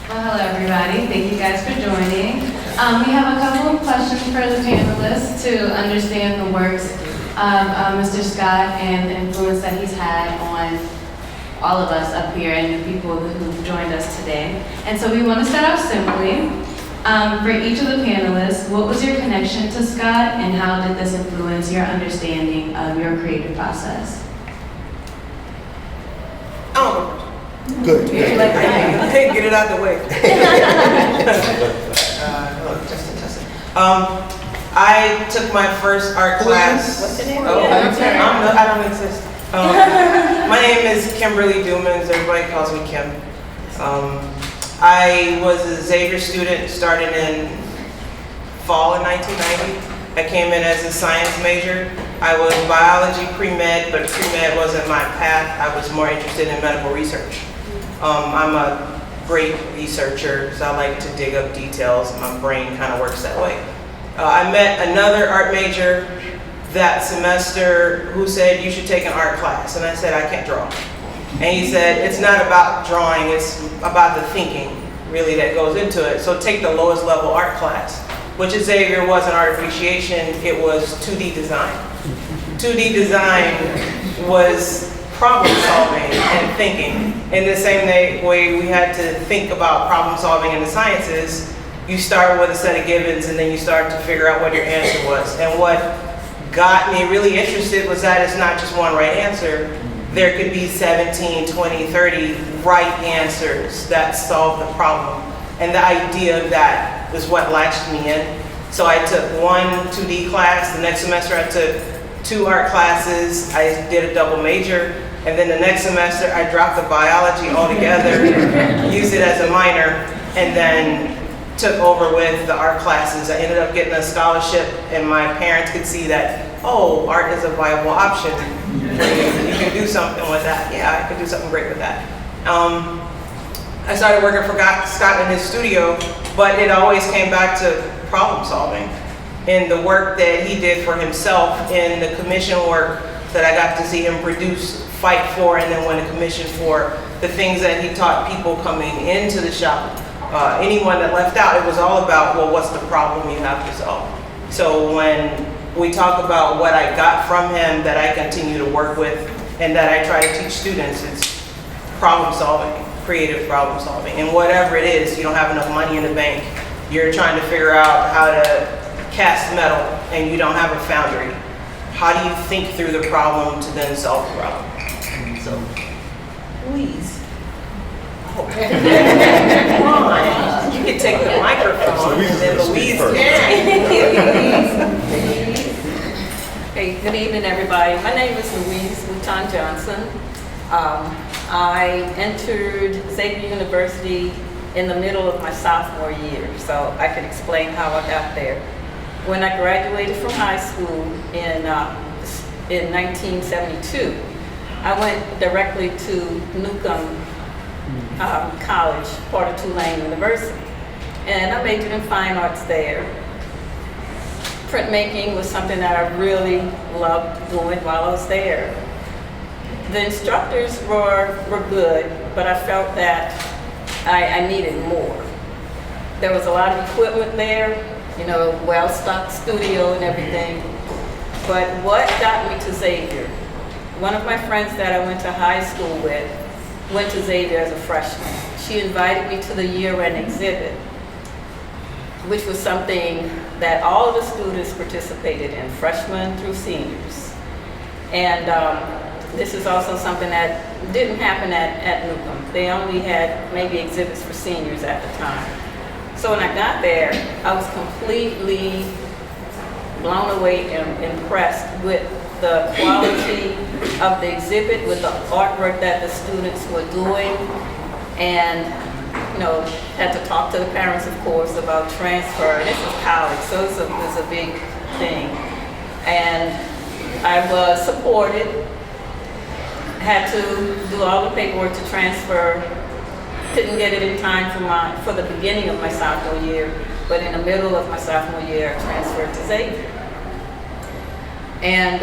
Well, hello everybody. Thank you guys for joining. We have a couple of questions for the panelists to understand the works of Mr. Scott and the influence that he's had on all of us up here and the people who've joined us today. And so we want to start off simply. For each of the panelists, what was your connection to Scott and how did this influence your understanding of your creative process? Good. Get it out of the way. I took my first art class. What's the name? I don't exist. My name is Kimberly Dummons. Everybody calls me Kim. I was a Xavier student, started in fall of 1990. I came in as a science major. I was biology pre-med, but pre-med wasn't my path. I was more interested in medical research. I'm a great researcher, so I like to dig up details. My brain kind of works that way. I met another art major that semester who said, you should take an art class. And I said, I can't draw. And he said, it's not about drawing, it's about the thinking, really, that goes into it. So take the lowest level art class, which at Xavier wasn't art appreciation, it was 2D design. 2D design was problem solving and thinking. In the same way we had to think about problem solving in the sciences, you start with a set of givens and then you start to figure out what your answer was. And what got me really interested was that it's not just one right answer. There could be 17, 20, 30 right answers that solve the problem. And the idea of that was what latched me in. So I took one 2D class. The next semester I took 2 art classes. I did a double major. And then the next semester I dropped the biology altogether, used it as a minor, and then took over with the art classes. I ended up getting a scholarship and my parents could see that, oh, art is a viable option. You can do something with that. Yeah, I could do something great with that. I started working for Scott in his studio, but it always came back to problem solving. And the work that he did for himself in the commission work that I got to see him produce, fight for, and then win a commission for, the things that he taught people coming into the shop. Anyone that left out, it was all about, well, what's the problem you have to solve? So when we talk about what I got from him that I continue to work with and that I try to teach students, it's problem solving, creative problem solving. And whatever it is, you don't have enough money in the bank, you're trying to figure out how to cast metal and you don't have a foundry. How do you think through the problem to then solve the problem? So, Louise. Oh. Come on, you can take the microphone and then Louise. Hey, good evening, everybody. My name is Louise Mouton Johnson. I entered Xavier University in the middle of my sophomore year, so I can explain how I got there. When I graduated from high school in 1972, I went directly to Newcomb College, part of Tulane University, and I majored in fine arts there. Printmaking was something that I really loved doing while I was there. The instructors were good, but I felt that I needed more. There was a lot of equipment there, you know, well-stocked studio and everything. But what got me to Xavier? One of my friends that I went to high school with went to Xavier as a freshman. She invited me to the year-end exhibit, which was something that all of the students participated in, freshmen through seniors. And this is also something that didn't happen at Newcomb. They only had maybe exhibits for seniors at the time. So when I got there, I was completely blown away and impressed with the quality of the exhibit, with the artwork that the students were doing, and you know, had to talk to the parents, of course, about transfer. This is college, so it's a big thing. And I was supported, had to do all the paperwork to transfer. Couldn't get it in time for the beginning of my sophomore year, but in the middle of my sophomore year, I transferred to Xavier. And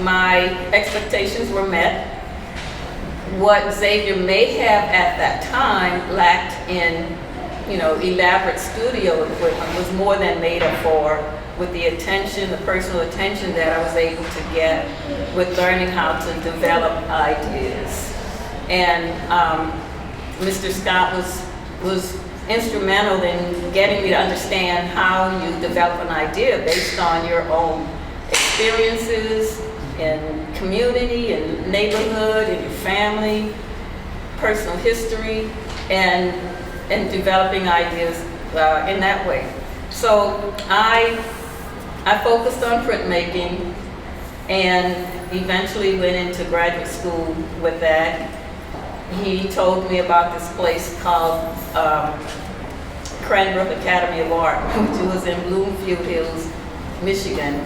my expectations were met. what Xavier may have at that time lacked in, elaborate studio equipment was more than made up for with the attention, the personal attention that I was able to get with learning how to develop ideas. And Mr. Scott was instrumental in getting me to understand how you develop an idea based on your own experiences in community and neighborhood and your family, personal history, and developing ideas in that way. So I focused on printmaking and eventually went into graduate school with that. He told me about this place called Cranbrook Academy of Art, which was in Bloomfield Hills, Michigan.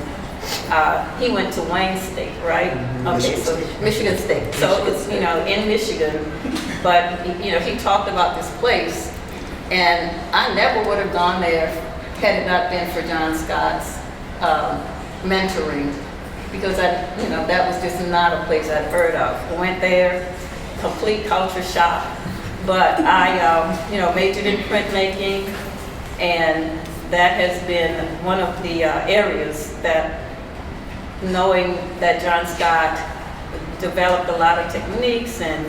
He went to Wayne State, right? Okay, so Michigan State. So it's, in Michigan. But, he talked about this place. And I never would have gone there had it not been for John Scott's mentoring. Because that was just not a place I'd heard of. I went there, complete culture shock. But I, majored in printmaking, and that has been one of the areas that, knowing that John Scott developed a lot of techniques and,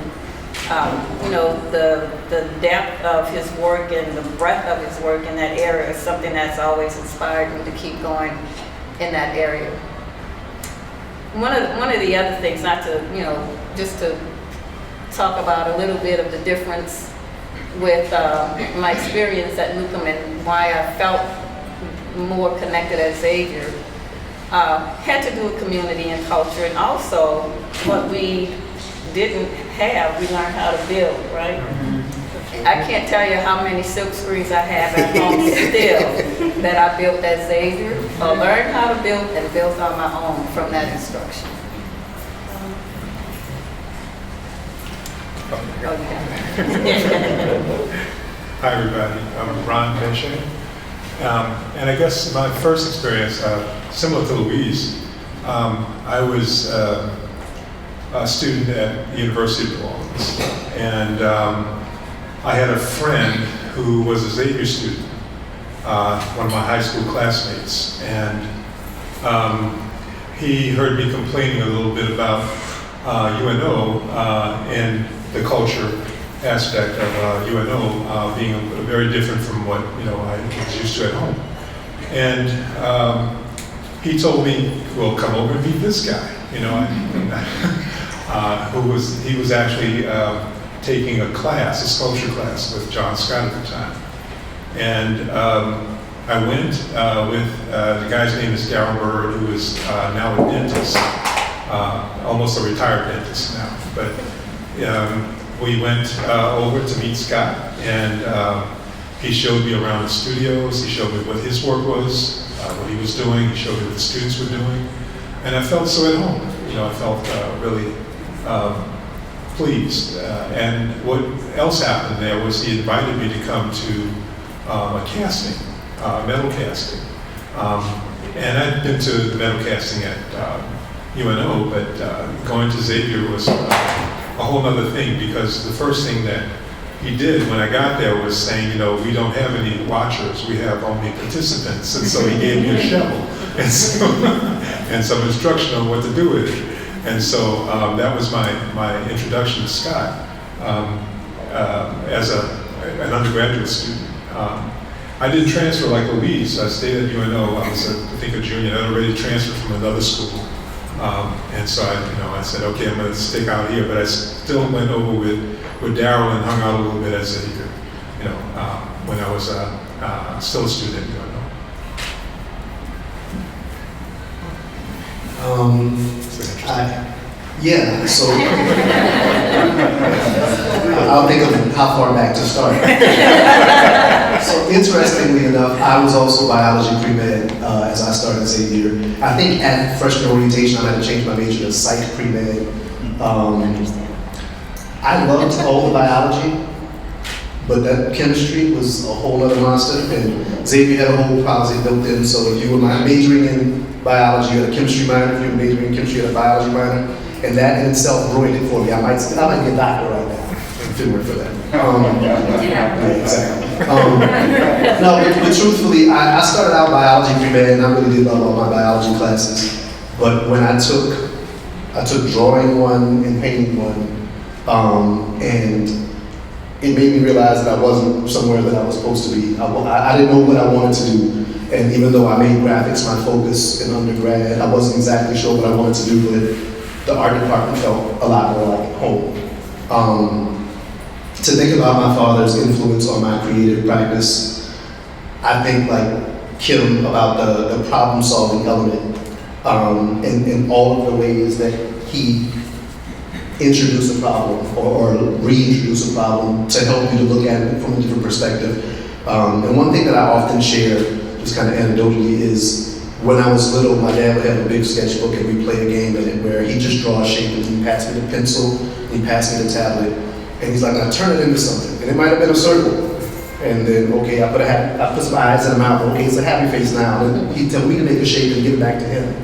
the depth of his work and the breadth of his work in that area is something that's always inspired me to keep going in that area. One of the other things, not to, just to talk about a little bit of the difference with my experience at Newcomb and why I felt more connected as Xavier, had to do with community and culture, and also what we didn't have, we learned how to build, right? I can't tell you how many silk screens I have at home still that I built at Xavier, or learned how to build and built on my own from that instruction. Hi everybody, I'm Ron Bechet. And I guess my first experience, similar to Louise, I was a student at the University of Louisiana, and I had a friend who was a Xavier student, one of my high school classmates, and he heard me complaining a little bit about UNO and the culture aspect of UNO being very different from what I was used to at home. And he told me, "Well, come over and meet this guy." He was actually taking a class, a sculpture class with John Scott at the time. And I went with the guy's name is Darryl Bird, who is now a dentist, almost a retired dentist now. But we went over to meet Scott, and he showed me around the studios. He showed me what his work was, what he was doing. He showed me what the students were doing, and I felt so at home. I felt really pleased. And what else happened there was he invited me to come to a casting, metal casting. And I'd been to the metal casting at UNO, but going to Xavier was a whole other thing, because the first thing that he did when I got there was saying, we don't have any watchers, we have only participants. And so he gave me a shovel and some instruction on what to do with it. And so that was my introduction to Scott as an undergraduate student. I didn't transfer like Louise. I stayed at UNO. I was, I think, a junior. I'd already transferred from another school. And so I said, okay, I'm going to stick out here. But I still went over with Darryl and hung out a little bit at Xavier, when I was still a student at UNO. Yeah, so I'll think of how far back to start. So interestingly enough, I was also biology pre-med as I started Xavier. I think at freshman orientation, I had to change my major to psych pre-med. I loved all the biology, but that chemistry was a whole other monster, and Xavier had a whole policy built in, so if you were majoring in biology, you had a chemistry minor. If you were majoring in chemistry, you had a biology minor. and that in itself ruined it for me. I might be a doctor right now if it weren't for that. Yeah, exactly. No, but truthfully, I started out biology pre-med, and I really did love all my biology classes. But when I took drawing one and painting one, and it made me realize that I wasn't somewhere that I was supposed to be. I didn't know what I wanted to do. And even though I made graphics my focus in undergrad, I wasn't exactly sure what I wanted to do, but the art department felt a lot more like home. To think about my father's influence on my creative practice, I think like Kim about the problem solving element, in all of the ways that he introduce a problem or reintroduce a problem to help you to look at it from a different perspective. And one thing that I often share, just kind of anecdotally, is when I was little, my dad would have a big sketchbook and we'd play a game in it where he just draw a shape and he'd pass me the pencil, he'd pass me the tablet, and he's like, now turn it into something. And it might have been a circle. And then, okay, I put some eyes in the mouth, okay, it's a happy face now. And he'd tell me to make a shape and give it back to him.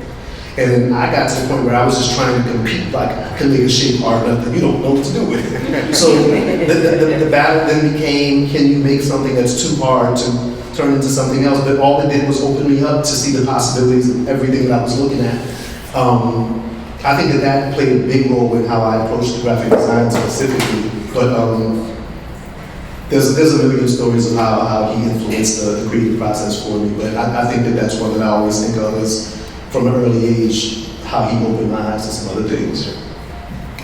And then I got to the point where I was just trying to compete, like I couldn't make a shape hard enough that you don't know what to do with it. So the battle then became, can you make something that's too hard to turn into something else? But all it did was open me up to see the possibilities of everything that I was looking at. I think that played a big role in how I approached the graphic design specifically. But there's a million stories of how he influenced the creative process for me. But I think that's one that I always think of as, from an early age, how he opened my eyes to some other things.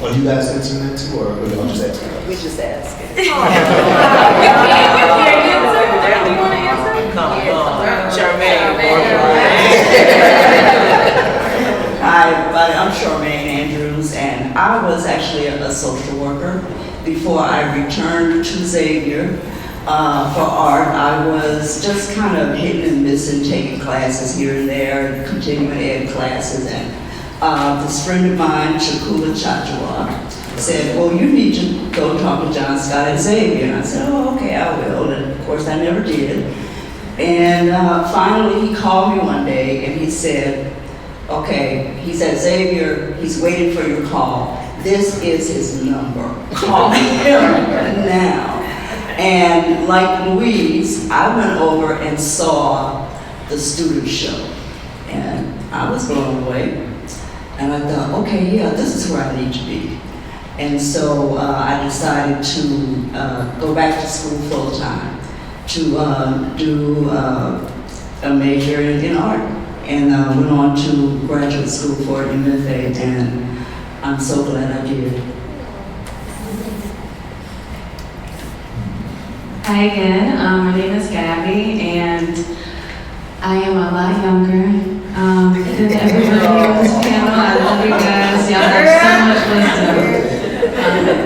Are you guys answering that too, or y'all just asking? We just asking. Come on, Charmagne. Hi, I'm Charmagne Andrews, and I was actually a social worker before I returned to Xavier for art. I was just kind of hitting and missing, taking classes here and there, continuing ed classes, and this friend of mine, Chakula Chachua, said, well, you need to go talk to John Scott at Xavier. And I said, oh, okay, I will. And of course, I never did. And finally, he called me one day and he said, okay, he's at Xavier, he's waiting for your call. This is his number. Call him now. And like Louise, I went over and saw the student show. And I was blown away. And I thought, okay, yeah, this is where I need to be. And so I decided to go back to school full time, to do a major in art. And went on to graduate school for MFA, and I'm so glad I did. Hi again, my name is Gabby, and I am a lot younger than everybody on this panel. I love you guys. Y'all have so much wisdom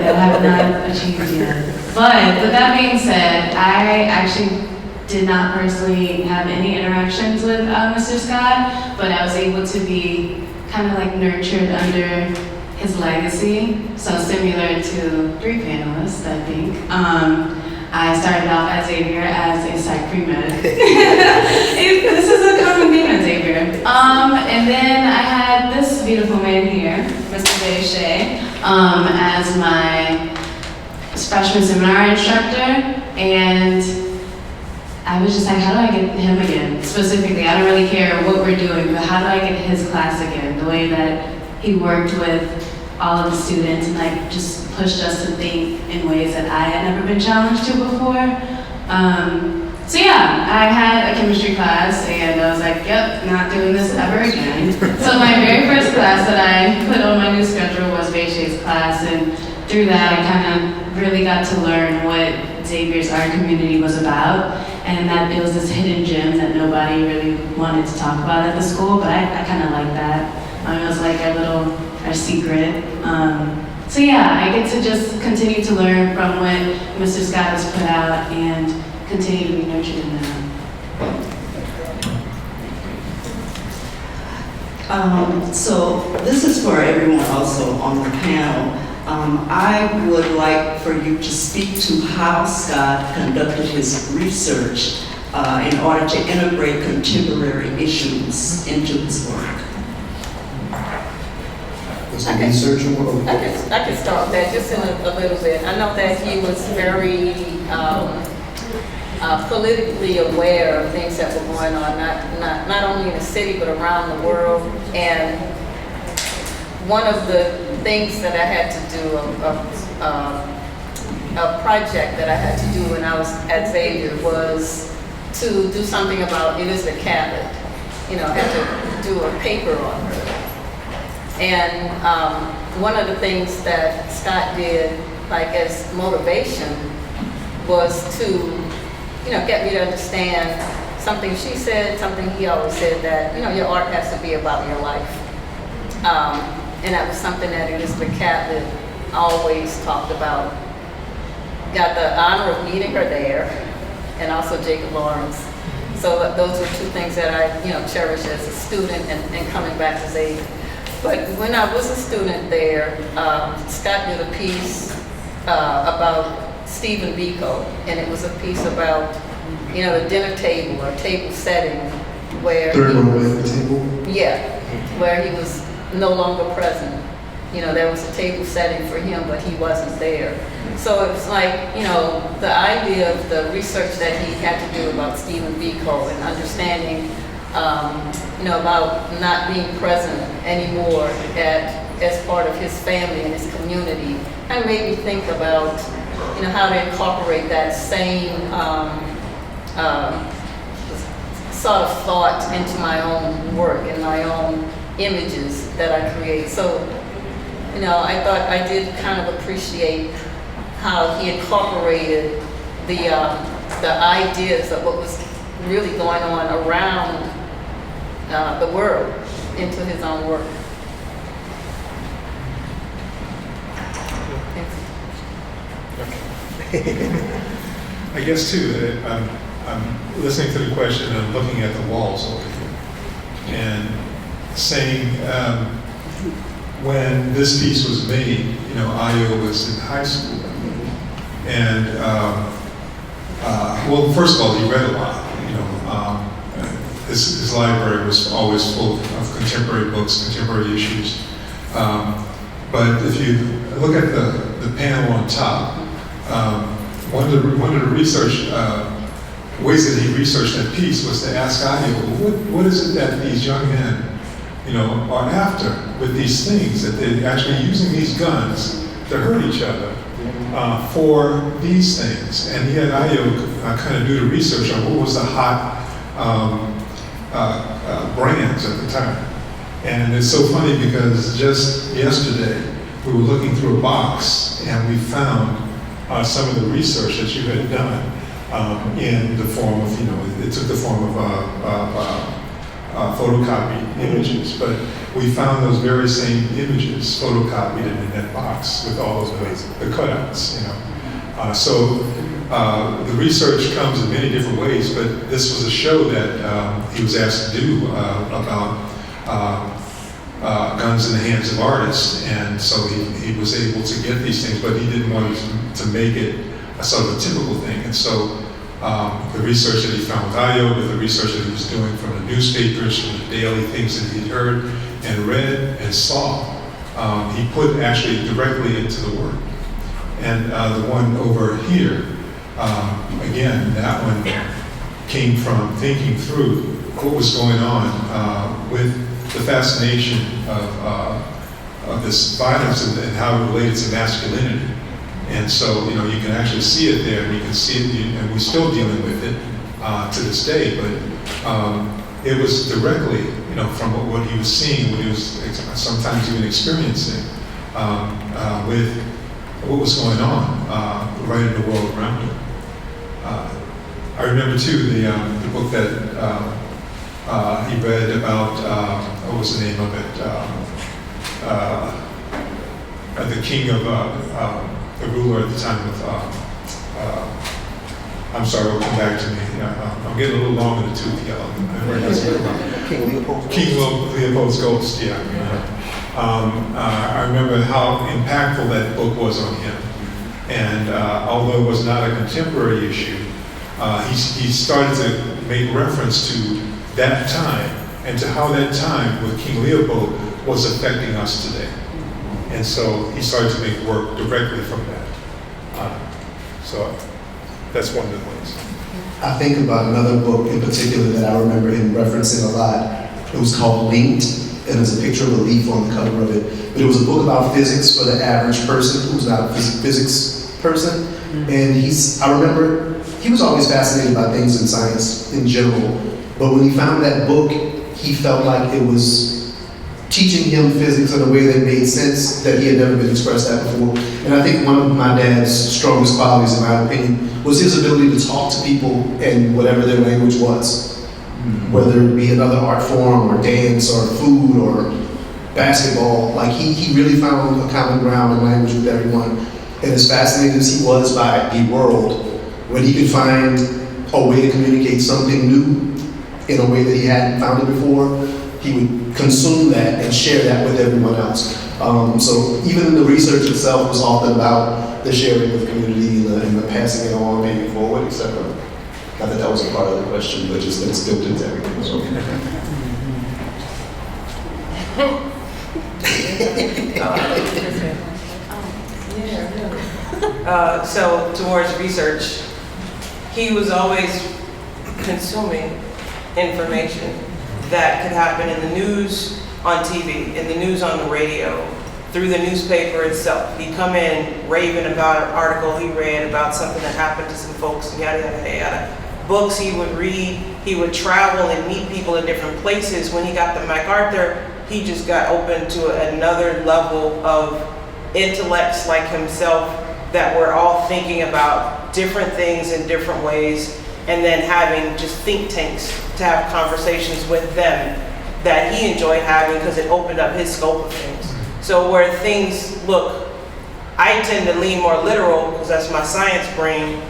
that I have not achieved yet. But with that being said, I actually did not personally have any interactions with Mr. Scott, but I was able to be kind of like nurtured under his legacy. So similar to 3 panelists, I think. I started off at Xavier as a psych pre-med. This is a common theme at Xavier. And then I had this beautiful man here, Mr. Bechet, as my freshman seminar instructor, and I was just like, how do I get him again? Specifically, I don't really care what we're doing, but how do I get his class again? The way that he worked with all of the students and like just pushed us to think in ways that I had never been challenged to before. So yeah, I had a chemistry class and I was like, yep, not doing this ever again. So my very first class that I put on my new schedule was Bechet's class, and through that I kind of really got to learn what Xavier's art community was about, and that it was this hidden gem that nobody really wanted to talk about at the school, but I kind of like that. It was like our secret. So yeah, I get to just continue to learn from what Mr. Scott has put out and continue to be nurtured in that. So this is for everyone also on the panel. I would like for you to speak to how Scott conducted his research in order to integrate contemporary issues into his work. Was it research or? I can start that just in a little bit. I know that he was very politically aware of things that were going on, not only in the city but around the world. And one of the things that I had to do, a project that I had to do when I was at Xavier was to do something about Elizabeth Catlett. You know, I had to do a paper on her. And one of the things that Scott did, like as motivation, was to, you know, get me to understand something she said, something he always said, that, you know, your art has to be about your life. And that was something that Elizabeth Catlett always talked about. Got the honor of meeting her there, and also Jacob Lawrence. So those were two things that I, you know, cherish as a student and coming back to Xavier. But when I was a student there, Scott did a piece about Stephen Biko, and it was a piece about, you know, the dinner table or table setting where Third row away from the table? yeah, where he was no longer present. You know, there was a table setting for him, but he wasn't there. So it was like, you know, the idea of the research that he had to do about Stephen Biko and understanding, you know, about not being present anymore as part of his family and his community, kind of made me think about, you know, how to incorporate that same sort of thought into my own work and my own images that I create. So, you know, I thought I did kind of appreciate how he incorporated the ideas of what was really going on around the world into his own work. I guess too, I'm listening to the question and I'm looking at the walls over here and saying, when this piece was made, you know, Ayo was in high school. And, well, first of all, he read a lot, you know. His library was always full of contemporary books, contemporary issues. But if you look at the panel on top, one of the research ways that he researched that piece was to ask Ayo, what is it that these young men, you know, are after with these things, that they're actually using these guns to hurt each other for these things. And he had Ayo kind of do the research on what was the hot brands at the time. And it's so funny because just yesterday we were looking through a box and we found some of the research that you had done in the form of, you know, it took the form of photocopied images, but we found those very same images photocopied in that box with all of the cutouts, you know. So the research comes in many different ways, but this was a show that he was asked to do about guns in the hands of artists, and so he was able to get these things, but he didn't want to make it a sort of a typical thing. And so the research that he found with Ayo, with the research that he was doing from the newspapers, from the daily things that he'd heard and read and saw, he put actually directly into the work. And the one over here, again, that one came from thinking through what was going on with the fascination of this violence and how it related to masculinity. And so, you know, you can actually see it there, and you can see it, and we're still dealing with it to this day, but it was directly, you know, from what he was seeing, what he was sometimes even experiencing with what was going on right in the world around him. I remember too the book that he read about, what was the name of it? The king of, the ruler at the time of, I'm sorry, it'll come back to me. I'm getting a little long in the tooth, yeah. King Leopold. King Leopold's Ghost, yeah. I remember how impactful that book was on him. And although it was not a contemporary issue, he started to make reference to that time and to how that time with King Leopold was affecting us today. And so he started to make work directly from that. So that's one of the ways. I think about another book in particular that I remember him referencing a lot. It was called Linked, and there's a picture of a leaf on the cover of it. But it was a book about physics for the average person who's not a physics person. And I remember he was always fascinated by things in science in general. But when he found that book, he felt like it was teaching him physics in a way that made sense, that he had never been expressed at before. And I think one of my dad's strongest qualities, in my opinion, was his ability to talk to people in whatever their language was. Whether it be another art form or dance or food or basketball, like he really found a common ground in language with everyone. And as fascinated as he was by the world, when he could find a way to communicate something new in a way that he hadn't found it before, he would consume that and share that with everyone else. So even the research itself was often about the sharing of community and the passing it on, paying it forward, etc. Not that that was a part of the question, but just that it's built into everything. So. So towards research, he was always consuming information that could happen in the news, on TV, in the news on the radio, through the newspaper itself. He'd come in raving about an article he read about something that happened to some folks, and yada, yada, yada. Books he would read, he would travel and meet people in different places. When he got to MacArthur, he just got open to another level of intellects like himself that were all thinking about different things in different ways, and then having just think tanks to have conversations with them that he enjoyed having because it opened up his scope of things. So where things look, I tend to lean more literal because that's my science brain.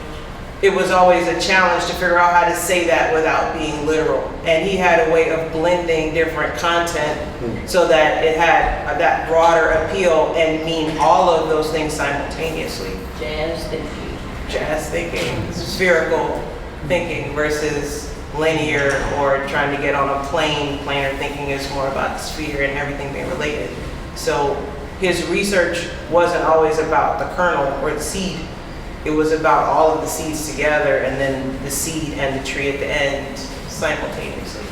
It was always a challenge to figure out how to say that without being literal. And he had a way of blending different content so that it had that broader appeal and mean all of those things simultaneously. Jazz thinking, spherical thinking versus linear or trying to get on a plane. Planar thinking is more about the sphere and everything being related. So his research wasn't always about the kernel or the seed. It was about all of the seeds together and then the seed and the tree at the end simultaneously.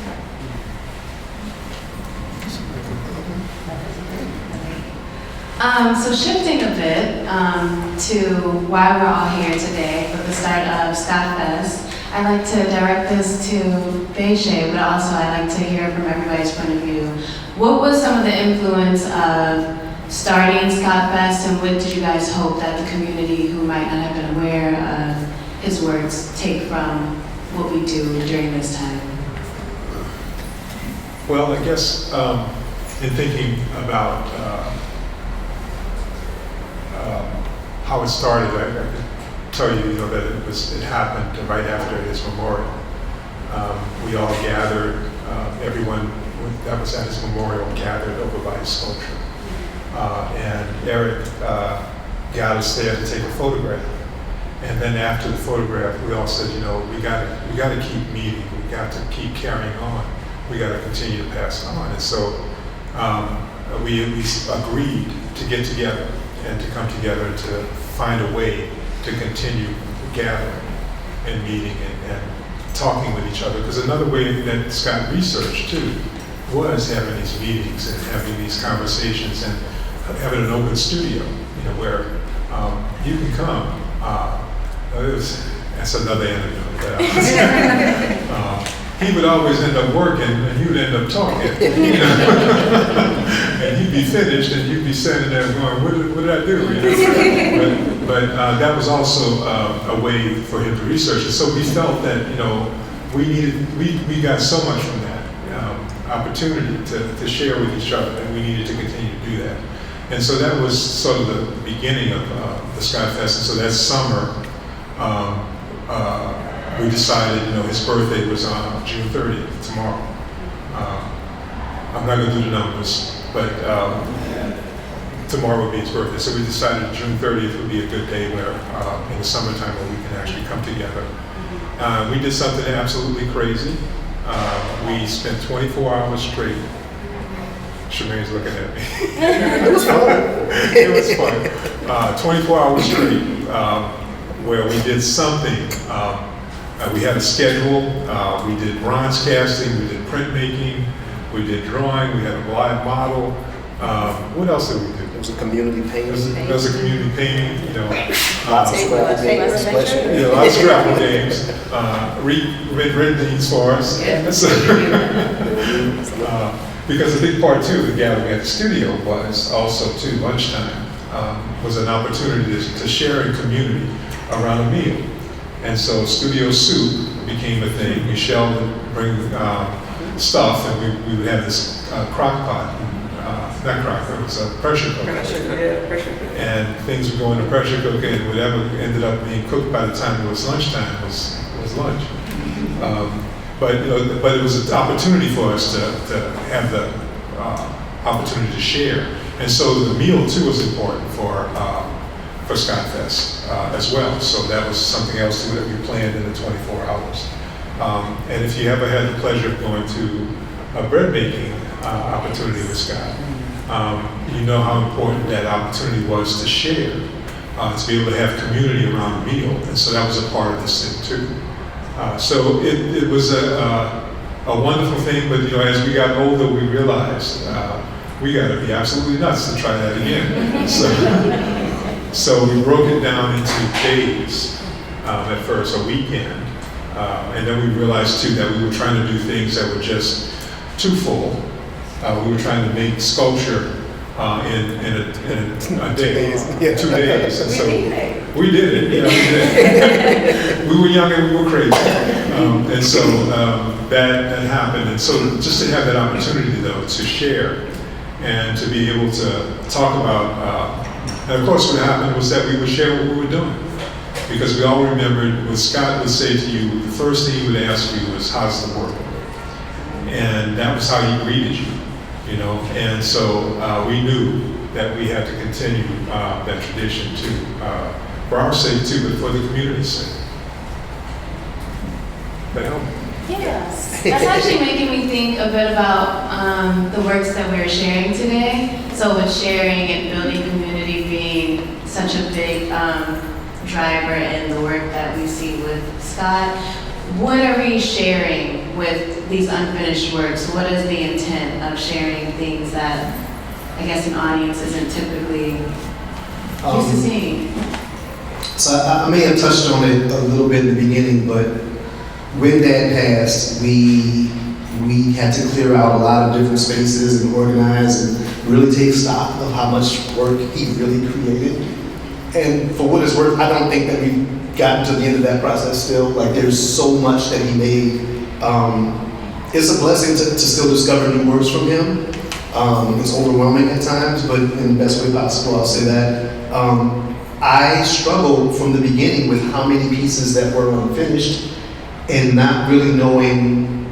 So shifting a bit to why we're all here today for the start of Scott Fest, I'd like to direct this to Bechet, but also I'd like to hear from everybody's point of view. What was some of the influence of starting Scott Fest, and what did you guys hope that the community who might not have been aware of his works take from what we do during this time? Well, I guess in thinking about how it started, I could tell you, that it happened right after his memorial. We all gathered, everyone that was at his memorial gathered over by his sculpture. And Eric got us there to take a photograph. And then after the photograph, we all said, we got to keep meeting. We got to keep carrying on. We got to continue to pass on. And so we agreed to get together and to come together to find a way to continue gathering and meeting and talking with each other. Because another way that Scott researched too was having these meetings and having these conversations and having an open studio, where you can come. That's another anecdote. He would always end up working and he would end up talking. And he'd be finished and you'd be sitting there going, what did I do? But that was also a way for him to research. And so we felt that, we got so much from that opportunity to share with each other, and we needed to continue to do that. And so that was sort of the beginning of the Scott Fest. And so that summer, we decided, his birthday was on June 30th, tomorrow. I'm not going to do the numbers, but tomorrow would be his birthday. So we decided June 30th would be a good day where, in the summertime, where we can actually come together. We did something absolutely crazy. We spent 24 hours straight Charmaine's looking at me. It was fun. It was fun. 24 hours straight, where we did something. We had a schedule. We did bronze casting, we did printmaking, we did drawing, we had a live model. What else did we do? It was a community painting. There was a community painting, you know. Lots of scrabble games, especially. Yeah, lots of scrabble games. Read red beans for us. So, because a big part too, the gathering at the studio was also too, lunchtime was an opportunity to share in community around a meal. And so studio soup became a thing. Michelle would bring stuff, and we would have this crock pot. Not crock, it was a pressure cooker. And things would go in the pressure cooker, and whatever ended up being cooked by the time it was lunchtime was lunch. But you know, but it was an opportunity for us to have the opportunity to share. And so the meal too was important for Scott Fest as well. So that was something else too that we planned in the 24 hours. And if you ever had the pleasure of going to a bread making opportunity with Scott, you know how important that opportunity was to share, to be able to have community around the meal. And so that was a part of this thing too. So it was a wonderful thing, but you know, as we got older, we realized we got to be absolutely nuts to try that again. So we broke it down into days at first, a weekend, and then we realized too that we were trying to do things that were just too full. We were trying to make sculpture in a day, 2 days. And so we did it. You know, we did it. We were young and we were crazy, and so that happened. And so just to have that opportunity though to share and to be able to talk about, and of course what happened was that we would share what we were doing, because we all remembered what Scott would say to you. The first thing he would ask you was, "How's the work?" And that was how he greeted you. You know, and so we knew that we had to continue that tradition too, for our sake too, but for the community's sake. That helped? Yes. That's actually making me think a bit about the works that we're sharing today. So with sharing and building community being such a big driver in the work that we see with Scott, what are we sharing with these unfinished works? What is the intent of sharing things that I guess an audience isn't typically used to seeing? So I may have touched on it a little bit in the beginning, but when that passed, we had to clear out a lot of different spaces and organize and really take stock of how much work he really created. And for what it's worth, I don't think that we've gotten to the end of that process still. Like, there's so much that he made. It's a blessing to still discover new works from him. It's overwhelming at times, but in the best way possible, I'll say that. I struggled from the beginning with how many pieces that were unfinished and not really knowing,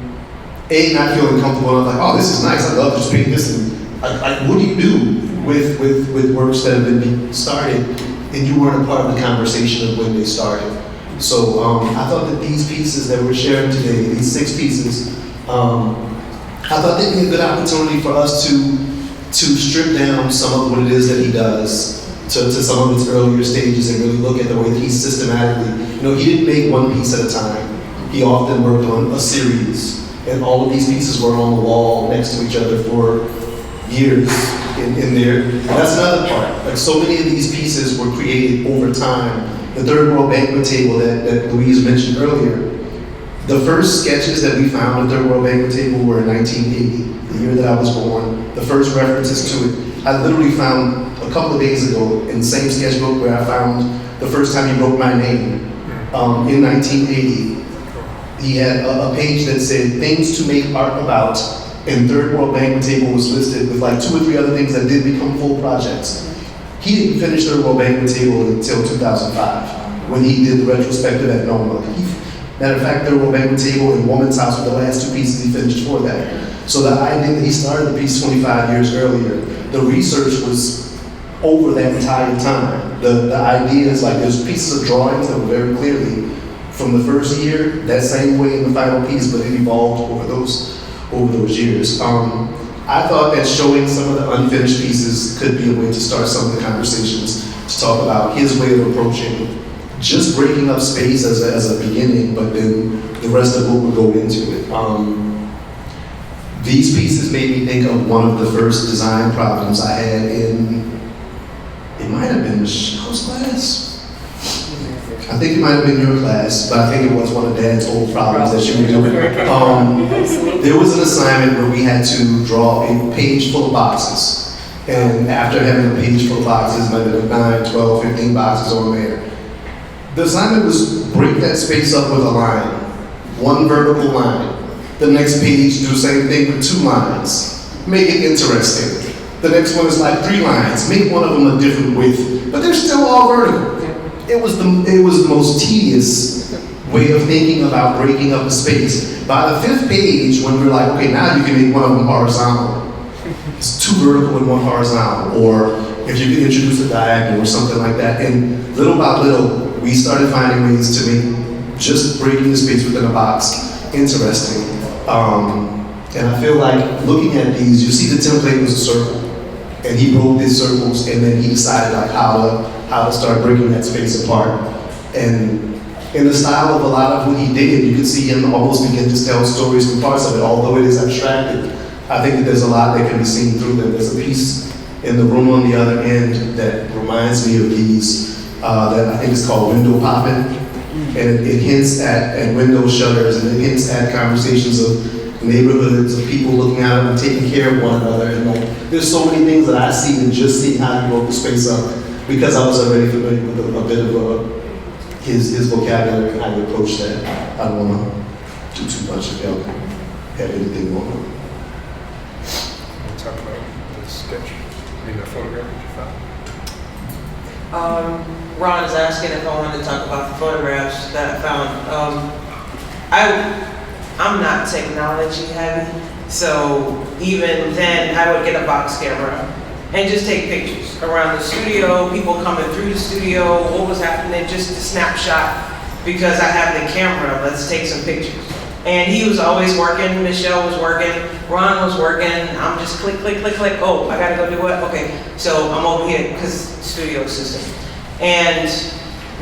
not feeling comfortable. I'm like, oh, this is nice, I love just painting this. And like, what do you do with works that have been started and you weren't a part of the conversation of when they started? So I thought that these pieces that we're sharing today, these 6 pieces, I thought they'd be a good opportunity for us to strip down some of what it is that he does to some of its earlier stages and really look at the way that he systematically, he didn't make one piece at a time. He often worked on a series, and all of these pieces were on the wall next to each other for years in there. And that's another part. Like, so many of these pieces were created over time. The Third World Banquet Table that Louise mentioned earlier, the first sketches that we found on the Third World Banquet Table were in 1980, the year that I was born. The first references to it, I literally found a couple of days ago in the same sketchbook where I found the first time he wrote my name in 1980. He had a page that said things to make art about, and Third World Banquet Table was listed with like 2 or 3 other things that did become full projects. He didn't finish Third World Banquet Table until 2005 when he did the retrospective at NOMA. Matter of fact, Third World Banquet Table and Woman's House were the last 2 pieces he finished for that. So the idea that he started the piece 25 years earlier, the research was over that entire time. The idea is like there's pieces of drawings that were very clearly from the first year, that same way in the final piece, but it evolved over those years. I thought that showing some of the unfinished pieces could be a way to start some of the conversations, to talk about his way of approaching just breaking up space as a beginning, but then the rest of what would go into it. These pieces made me think of one of the first design problems I had in, it might have been Michelle's class. I think it might have been your class, but I think it was one of Dad's old problems that you were doing. There was an assignment where we had to draw a page full of boxes. And after having a page full of boxes, might have been 9, 12, 15 boxes on there. The assignment was break that space up with a line, one vertical line. The next page, do the same thing with 2 lines. Make it interesting. The next one is like 3 lines. Make one of them a different width, but they're still all vertical. It was the most tedious way of thinking about breaking up the space. By the 5th page, when we're like, okay, now you can make one of them horizontal. It's 2 vertical and 1 horizontal, or if you could introduce a diagonal or something like that. And little by little, we started finding ways to make just breaking the space within a box interesting. And I feel like looking at these, you see the template was a circle, and he wrote these circles, and then he decided like how to start breaking that space apart. And in the style of a lot of what he did, you could see him almost begin to tell stories from parts of it, although it is abstracted. I think that there's a lot that can be seen through them. There's a piece in the room on the other end that reminds me of these, that I think is called window popping. And it hints at window shutters, and it hints at conversations of neighborhoods, of people looking out and taking care of one another. And like, there's so many things that I see in just seeing how he broke the space up, because I was already familiar with a bit of his vocabulary and how he approached that. I don't want to do too much if y'all have anything more. We'll talk about the sketch, the photograph that you found. Ron is asking if I wanted to talk about the photographs that I found. I'm not technology heavy, so even then I would get a box camera and just take pictures around the studio, people coming through the studio, what was happening, just a snapshot, because I have the camera, let's take some pictures. And he was always working, Michelle was working, Ron was working, I'm just click, click, click, click, oh, I gotta go do what? Okay, so I'm over here, because studio system. And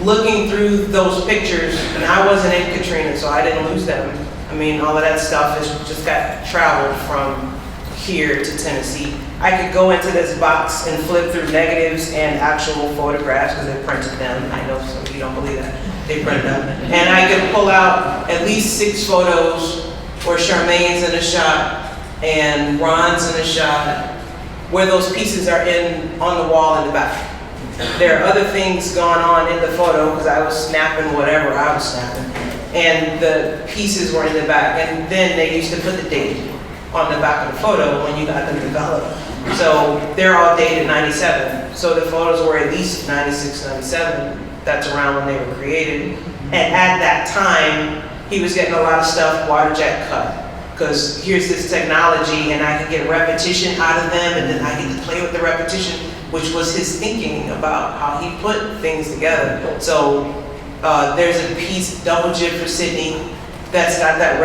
looking through those pictures, and I wasn't in Katrina, so I didn't lose them. I mean, all of that stuff has just got traveled from here to Tennessee. I could go into this box and flip through negatives and actual photographs, because they printed them. I know some of you don't believe that. They printed them. And I could pull out at least 6 photos where Charmagne's in a shot and Ron's in a shot, where those pieces are on the wall in the back. There are other things going on in the photo, because I was snapping whatever I was snapping, and the pieces were in the back. And then they used to put the date on the back of the photo when you got them developed. So they're all dated 97. So the photos were at least 96, 97. That's around when they were created. And at that time, he was getting a lot of stuff water jet cut, because here's this technology and I can get repetition out of them, and then I get to play with the repetition, which was his thinking about how he put things together. So there's a piece, Double Jib for Sydney, that's got that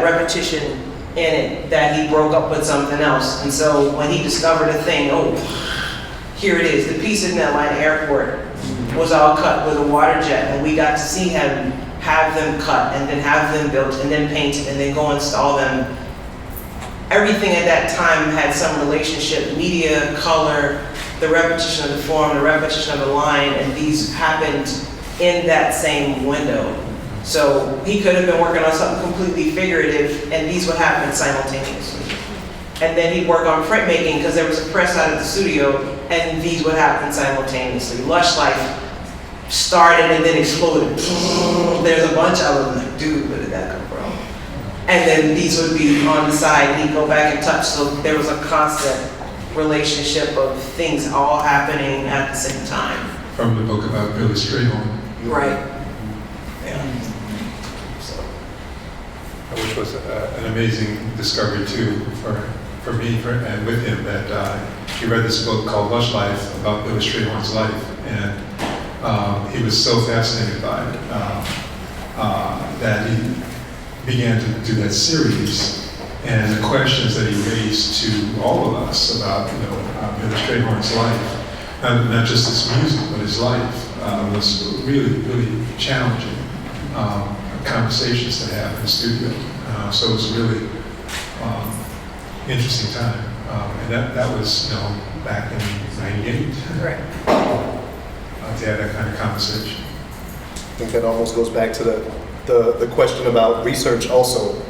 repetition in it that he broke up with something else. And so when he discovered a thing, oh, here it is. The piece in Atlanta Airport was all cut with a water jet, and we got to see him have them cut and then have them built and then painted and then go install them. Everything at that time had some relationship, media, color, the repetition of the form, the repetition of the line, and these happened in that same window. So he could have been working on something completely figurative, and these would happen simultaneously. And then he'd work on printmaking, because there was a press out of the studio, and these would happen simultaneously. Lush Life started and then exploded. There's a bunch of them, like, dude, where did that come from? And then these would be on the side, and he'd go back and touch, so there was a constant relationship of things all happening at the same time. From the book about Billy Strayhorn. Right. Yeah. So. Which was an amazing discovery too for me and with him, that he read this book called Lush Life about Billy Strayhorn's life, and he was so fascinated by it that he began to do that series and the questions that he raised to all of us about, Billy Strayhorn's life, not just his music, but his life, was really, really challenging conversations to have in the studio. So it was a really interesting time. And that was, back in '98. Right. To have that kind of conversation. I think that almost goes back to the question about research also.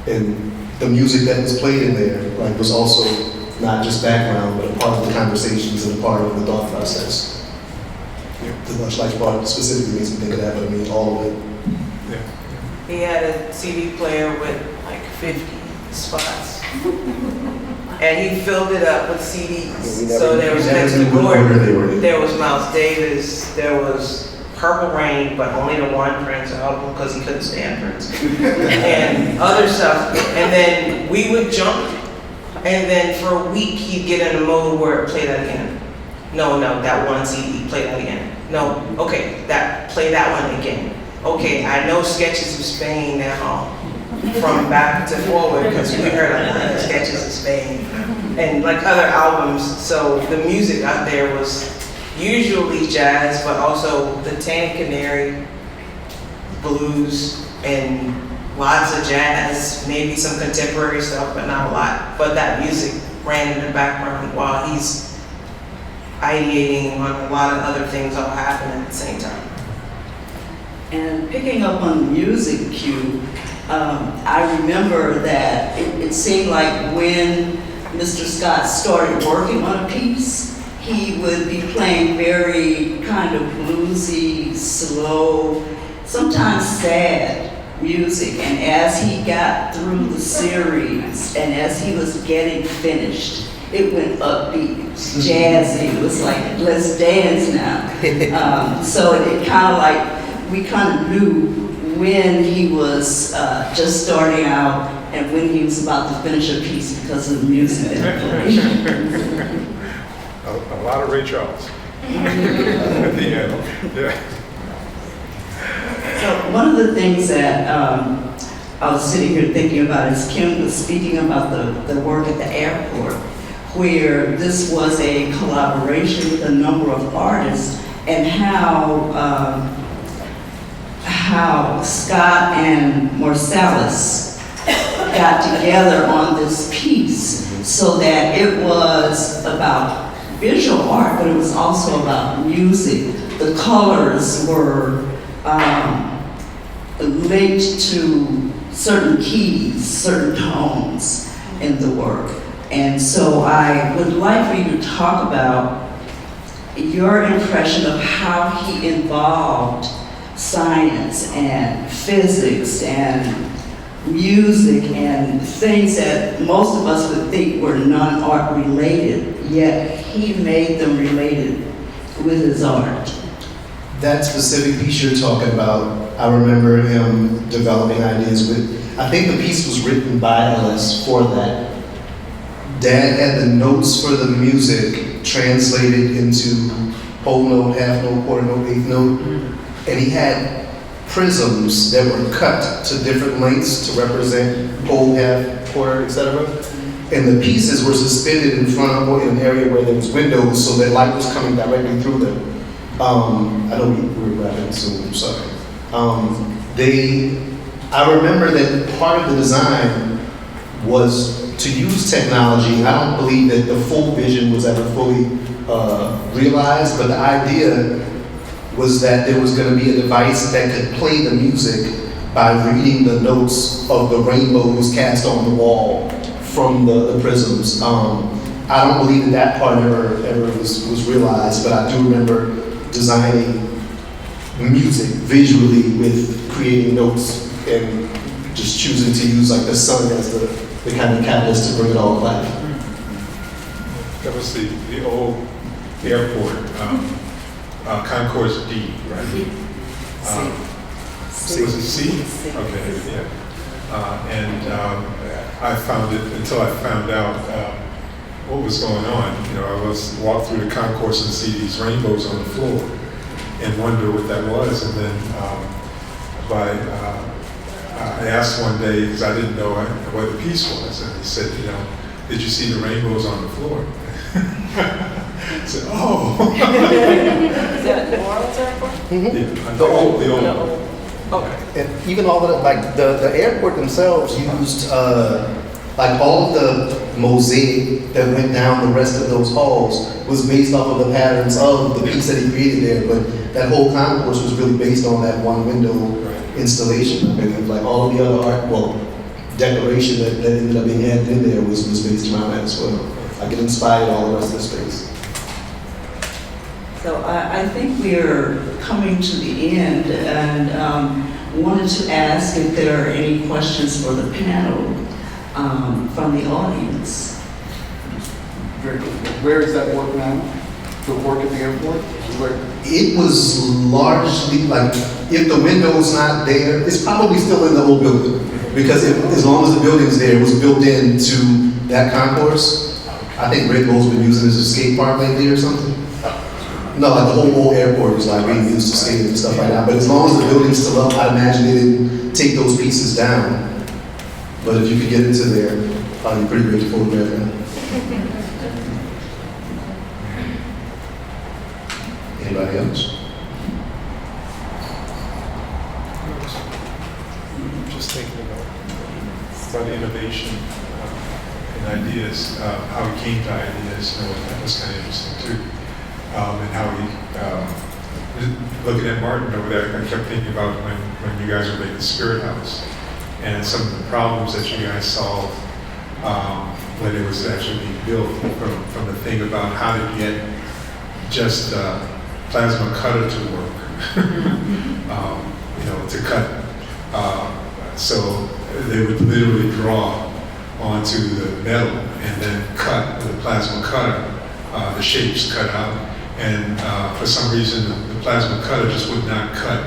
And the music that was played in there, like, was also not just background, but a part of the conversations and a part of the thought process. The Lush Life part specifically makes me think of that, but I mean all of it. Yeah. He had a CD player with like 50 spots. And he filled it up with CDs. So there was Next to Gordon, there was Miles Davis, there was Purple Rain, but only the one Prince album because he couldn't stand Prince. And other stuff. And then we would jump, and then for a week he'd get in a mode where play that again. No, that one CD, play that again. No, okay, play that one again. Okay, I know Sketches of Spain now from back to forward because we heard a lot of Sketches of Spain and like other albums. So the music out there was usually jazz, but also the Tan Canary, blues, and lots of jazz, maybe some contemporary stuff, but not a lot. But that music ran in the background while he's ideating on a lot of other things all happening at the same time. And picking up on the music cue, I remember that it seemed like when Mr. Scott started working on a piece, he would be playing very kind of bluesy, slow, sometimes sad music. And as he got through the series and as he was getting finished, it went upbeat, it was jazzy, it was like, let's dance now. So it kind of like, we kind of knew when he was just starting out and when he was about to finish a piece because of the music that he played. A lot of Ray Charles at the end. Yeah. So one of the things that I was sitting here thinking about is Kim was speaking about the work at the airport, where this was a collaboration with a number of artists, and how Scott and Marsalis got together on this piece so that it was about visual art, but it was also about music. The colors were linked to certain keys, certain tones in the work. And so I would like for you to talk about your impression of how he involved science and physics and music and things that most of us would think were non-art related, yet he made them related with his art. That specific piece you're talking about, I remember him developing ideas with. I think the piece was written by Helis for that. Dad had the notes for the music translated into whole note, half note, quarter note, eighth note, and he had prisms that were cut to different lengths to represent whole, half, quarter, etc. And the pieces were suspended in front of in an area where there was windows so that light was coming directly through them. I know we're wrapping soon, I'm sorry. I remember that part of the design was to use technology. I don't believe that the full vision was ever fully realized, but the idea was that there was going to be a device that could play the music by reading the notes of the rainbows cast on the wall from the prisms. I don't believe that part ever was realized, but I do remember designing music visually with creating notes and just choosing to use like the sun as the kind of catalyst to bring it all to life. That was the old airport, Concourse D, right? Was it C? Okay, yeah. I found it until I found out what was going on. I was walk through the concourse and see these rainbows on the floor and wonder what that was. And then by I asked one day, because I didn't know what the piece was, and he said, did you see the rainbows on the floor? I said, oh. Is that New Orleans Airport? Yeah, The old. The old. No. Okay. And even all of the, like, the airport themselves used, like, all of the mosaic that went down the rest of those halls was based off of the patterns of the piece that he created there, but that whole concourse was really based on that one window installation. I mean, like, all of the other art, well, decoration that ended up being added in there was based around that as well. Like, it inspired all the rest of the space. So I think we're coming to the end, and wanted to ask if there are any questions for the panel from the audience. Very good. Where is that work now? The work at the airport? It was largely like, if the window's not there, it's probably still in the old building. Because as long as the building's there, it was built into that concourse. I think Red Bull's been using it as a skate park lately or something. No, like the whole old airport was like being used to skate and stuff like that. But as long as the building's still up, I imagine they didn't take those pieces down. But if you could get into there, probably pretty great to photograph that. Anybody else? Just thinking about the innovation and ideas, how he came to ideas, that was kind of interesting too. And how he, looking at Martin over there, I kept thinking about when you guys were making Spirit House and some of the problems that you guys solved when it was actually being built, from the thing about how to get just plasma cutter to work, to cut. So they would literally draw onto the metal and then cut with a plasma cutter, the shapes cut out. And for some reason, the plasma cutter just would not cut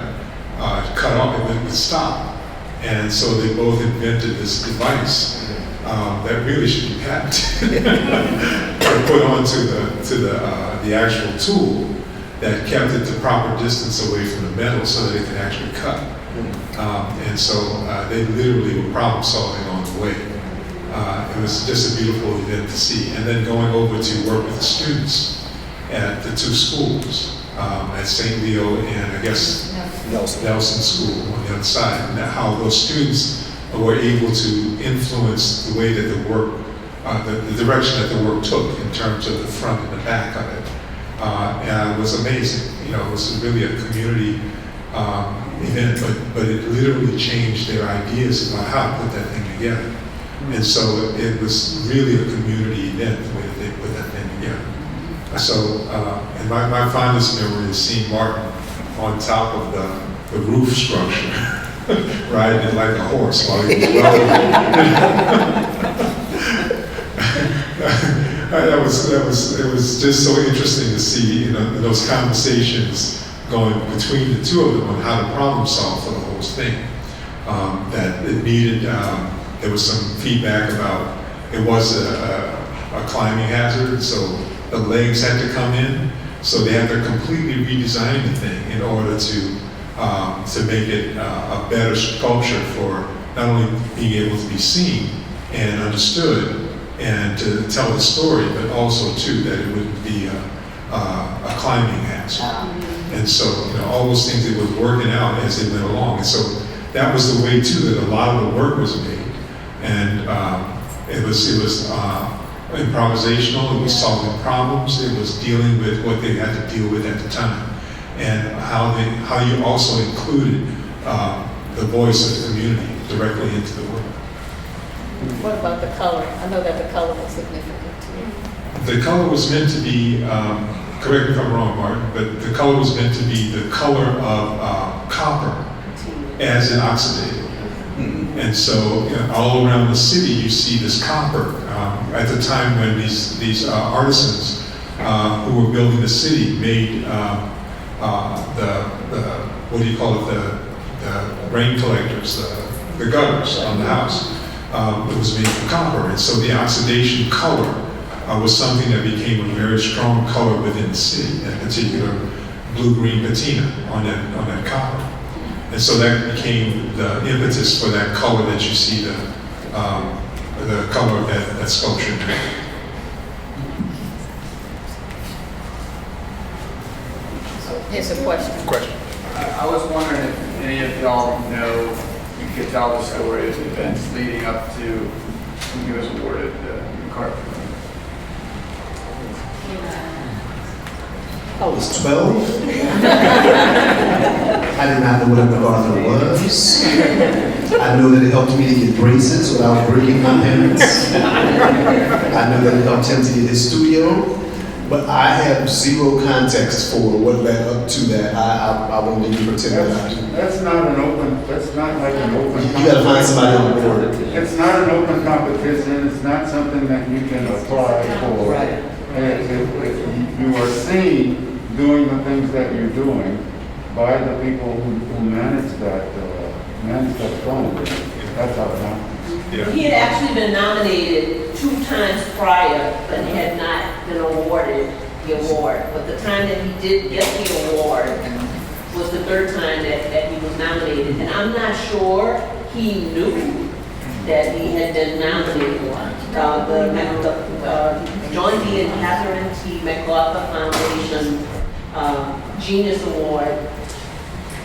off, it would stop. And so they both invented this device that really should be patented and put onto the actual tool that kept it the proper distance away from the metal so that it could actually cut. And so they literally were problem solving on the way. It was just a beautiful event to see. And then going over to work with the students at the two schools, at St. Leo and I guess Nelson School on the other side, and how those students were able to influence the way that the work, the direction that the work took in terms of the front and the back of it. And it was amazing. It was really a community event, but it literally changed their ideas about how to put that thing together. And so it was really a community event the way that they put that thing together. So, and my fondest memory is seeing Martin on top of the roof structure, riding like a horse while he was welding. It was just so interesting to see, those conversations going between the two of them on how to problem solve for the whole thing. That it needed, there was some feedback about it was a climbing hazard, so the legs had to come in, so they had to completely redesign the thing in order to make it a better sculpture for not only being able to be seen and understood and to tell the story, but also too that it wouldn't be a climbing hazard. And so all those things they were working out as they went along, and so that was the way too that a lot of the work was made, and it was improvisational, it was solving problems, it was dealing with what they had to deal with at the time, and how you also included the voice of the community directly into the work. What about the color? I know that the color was significant too. The color was meant to be, correct me if I'm wrong, Martin, but the color was meant to be the color of copper as an oxidative. And so all around the city you see this copper. At the time when these artisans who were building the city made what do you call it, the rain collectors, the gutters on the house. It was made from copper, and so the oxidation color was something that became a very strong color within the city, that particular blue-green patina on that copper. And so that became the impetus for that color that you see, the color of that sculpture. Here's a question. I was wondering if any of y'all know, you could tell the story of the events leading up to when he was awarded the MacArthur. I was 12. I did not know what a MacArthur was. I know that it helped me to get braces without breaking my parents. I know that it helped him to get his studio. But I have zero context for what led up to that. I won't even pretend that I do. That's not like an open. You gotta find somebody on the board. It's not an open competition, it's not something that you can apply for. Right. If you are seen doing the things that you're doing by the people who manage that fund, that's how it happens. Yeah. He had actually been nominated 2 times prior, but had not been awarded the award. But the time that he did get the award was the 3rd time that he was nominated. And I'm not sure he knew that he had been nominated. John D. and Catherine T. MacArthur Foundation Genius Award.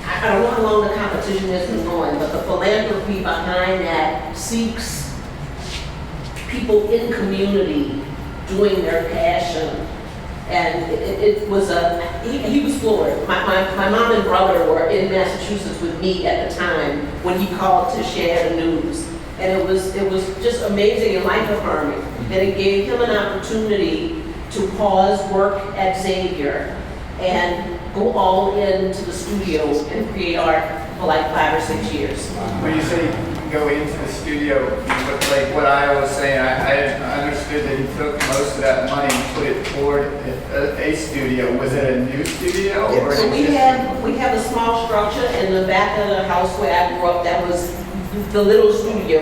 I don't know how long the competition has been going, but the philanthropy behind that seeks people in community doing their passion. And it was he was floored. My mom and brother were in Massachusetts with me at the time when he called to share the news. And it was just amazing and life-affirming. And it gave him an opportunity to pause work at Xavier and go all into the studio and create art for like 5 or 6 years. When you say go into the studio, like what I was saying, I understood that he took most of that money and put it toward a studio. Was it a new studio? Or So we have a small structure in the back of the house where I grew up that was the little studio.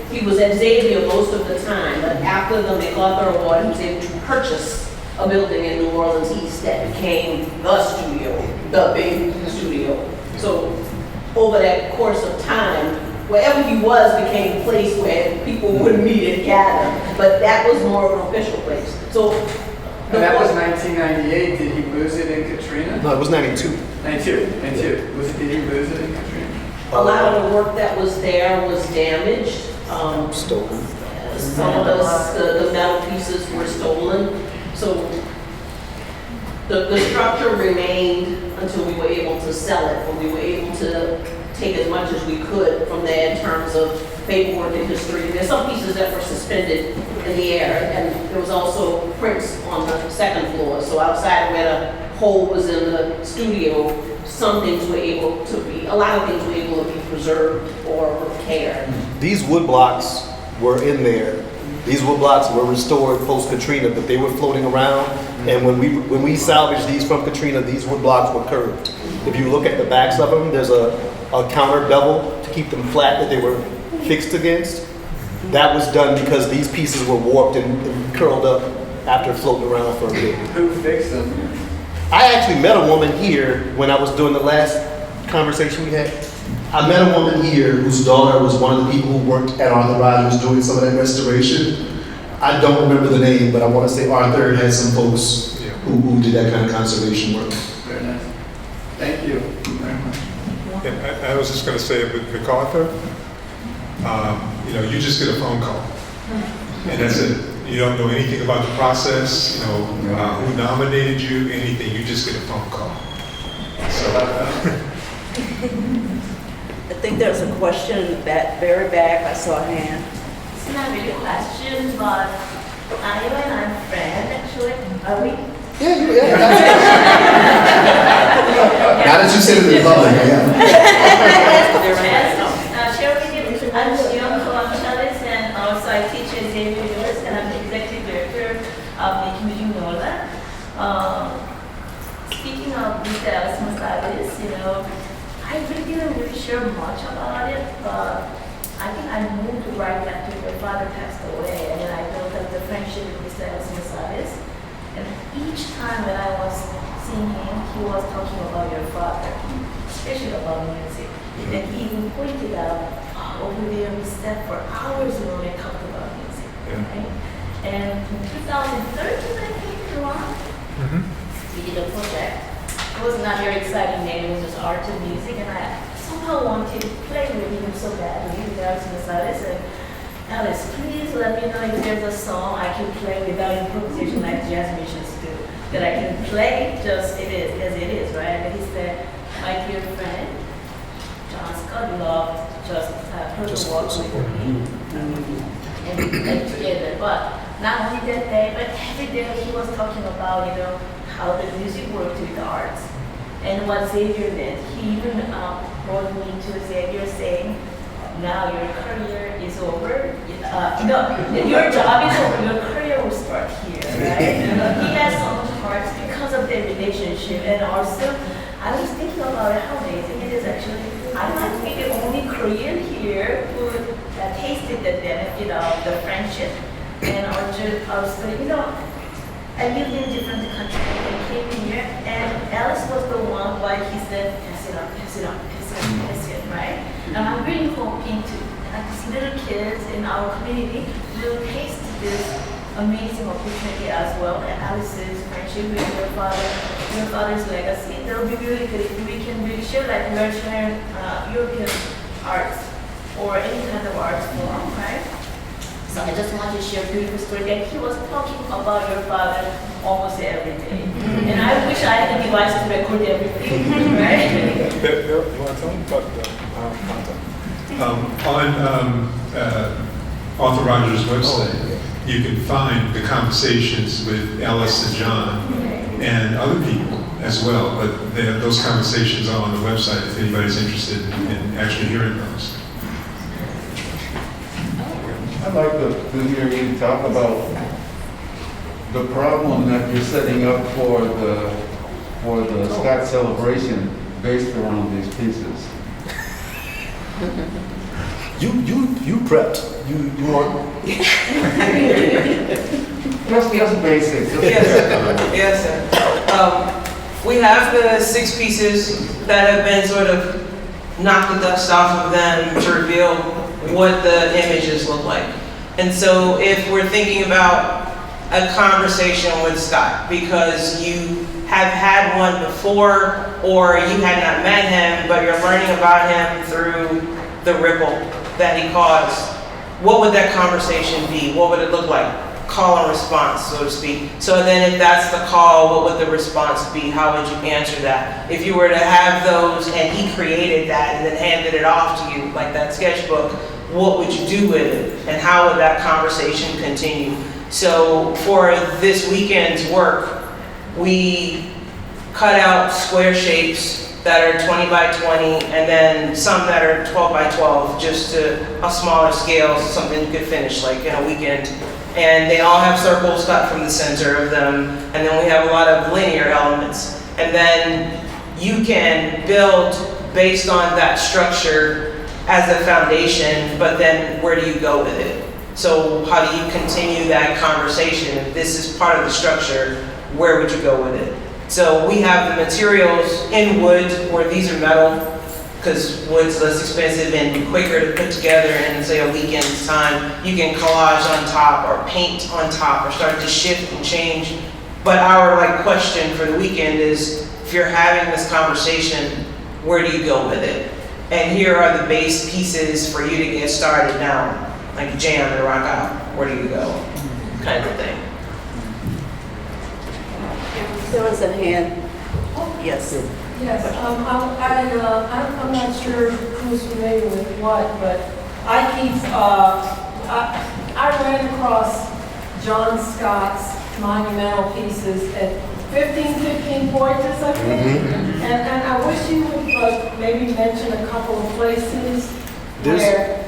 He was at Xavier most of the time, but after the MacArthur Award, he was able to purchase a building in New Orleans East that became the studio, the big studio. So over that course of time, wherever he was became a place where people would meet and gather, but that was more of an official place. So And that was 1998. Did he lose it in Katrina? No, it was 92. 92. Did he lose it in Katrina? a lot of the work that was there was damaged. Stolen. Some of the metal pieces were stolen. So the structure remained until we were able to sell it, and we were able to take as much as we could from there in terms of paperwork and history. There's some pieces that were suspended in the air, and there was also prints on the second floor. So outside where the hole was in the studio, some things were able to be, a lot of things were able to be preserved or repaired. These wood blocks were in there. These wood blocks were restored post-Katrina, but they were floating around. And when we salvaged these from Katrina, these wood blocks were curved. If you look at the backs of them, there's a counter bevel to keep them flat that they were fixed against. That was done because these pieces were warped and curled up after floating around for a bit. Who fixed them? I actually met a woman here when I was doing the last conversation we had. I met a woman here whose daughter was one of the people who worked at Arthur Rogers doing some of that restoration. I don't remember the name, but I want to say Arthur had some folks who did that kind of conservation work. Very nice. Thank you very much. And I was just going to say with MacArthur, you just get a phone call, and that's it. You don't know anything about the process, who nominated you, anything. You just get a phone call. So. I think there's a question in the back, very back. I saw a hand. It's not really a question, but Ayo and I'm friends actually. Are we? Yeah. Now that you said it in public, yeah. Share with you, I'm young from Helis, and also I teach at Xavier University, and I'm the executive director of the Community NOLA. Speaking of Mr. Helis, I really didn't really share much about it, but I think I moved right after your father passed away, and then I built up the friendship with Mr. Helis. And each time when I was seeing him, he was talking about your father, especially about music. And he even pointed out, over there we sat for hours alone and talked about music, right? And in 2013, I think, Ron, we did a project. It was not very exciting name, it was just art and music, and I somehow wanted to play with him so badly because I was in the science. And Alice, please let me know if there's a song I can play without improvisation like jazz musicians do. That I can play just it is, as it is, right? And he said, my dear friend, John Scott loved just Purple Walk with me. And we played together. But not only that day, but every day he was talking about, you know, how the music worked with the arts. And what Xavier meant. He even brought me to Xavier saying, now your career is over. No, your job is over. Your career will start here, right? He has so much heart because of their relationship. And also, I was thinking about how amazing it is actually. I might be the only Korean here who tasted the benefit of the friendship. And also, you know, I lived in different countries and came here. And Alice was the one why he said, pass it on, pass it on, pass it on, pass it, right? And I'm really hoping to, that these little kids in our community will taste this amazing opportunity as well. And Alice's friendship with your father's legacy. That will be really good if we can really share, like we're sharing European arts or any kind of arts form, right? So I just want to share a beautiful story that he was talking about your father almost every day. And I wish I had a device to record everything, right? Bill, you want to tell me about the on Arthur Rogers' website, you can find the conversations with Alice and John and other people as well. But those conversations are on the website if anybody's interested in actually hearing those. I'd like to hear you talk about the problem that you're setting up for the Scott celebration based around these pieces. You prepped. You want. Just basic. Yes, sir. We have the 6 pieces that have been sort of knocked the dust off of them to reveal what the images look like. And so if we're thinking about a conversation with Scott because you have had one before or you had not met him, but you're learning about him through the ripple that he caused, what would that conversation be? What would it look like? Call and response, so to speak. So then if that's the call, what would the response be? How would you answer that? If you were to have those and he created that and then handed it off to you, like that sketchbook, what would you do with it? And how would that conversation continue? So for this weekend's work, we cut out square shapes that are 20 by 20 and then some that are 12 by 12, just to a smaller scale, something you could finish like in a weekend. And they all have circles cut from the center of them. And then we have a lot of linear elements. And then you can build based on that structure as a foundation, but then where do you go with it? So how do you continue that conversation? If this is part of the structure, where would you go with it? So we have the materials in wood, or these are metal, because wood's less expensive and quicker to put together in, say, a weekend's time. You can collage on top or paint on top or start to shift and change. But our question for the weekend is, if you're having this conversation, where do you go with it? And here are the base pieces for you to get started now, like jam and rock out. Where do you go? Kind of thing. There was a hand. Yes. Yes, I'm not sure who's familiar with what, but I ran across John Scott's monumental pieces at 15 Pointers, I think. And I wish you would maybe mention a couple of places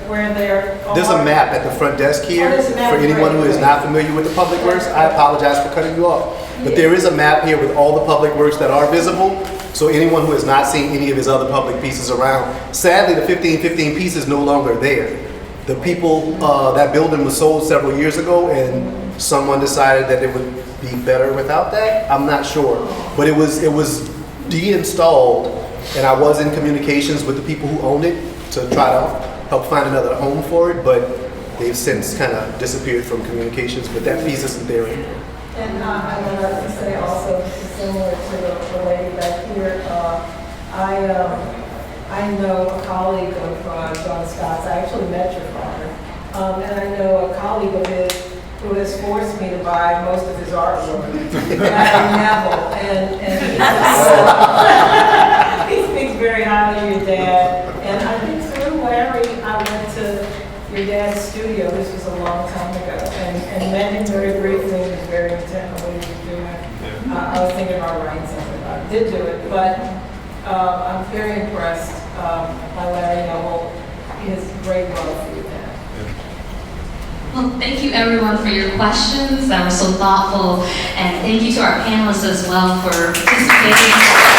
where they're. There's a map at the front desk here for anyone who is not familiar with the public works. I apologize for cutting you off. But there is a map here with all the public works that are visible. So anyone who has not seen any of his other public pieces around, sadly the 15 piece is no longer there. The people, that building was sold several years ago and someone decided that it would be better without that. I'm not sure. But it was de-installed And I was in communications with the people who owned it to try to help find another home for it, but they've since kind of disappeared from communications, but that piece isn't there anymore. And I want to say also, similar to the lady back here, I know a colleague of John Scott's. I actually met your father. And I know a colleague of his who has forced me to buy most of his artwork. Larry Neville. And he speaks very highly of your dad. And I think through Larry, I went to your dad's studio. This was a long time ago. And met him very briefly. He was very intent on what he was doing. I was thinking about writing something. I did do it. But I'm very impressed by Larry Neville. His great love for your dad. Well, thank you everyone for your questions. That was so thoughtful. And thank you to our panelists as well for participating.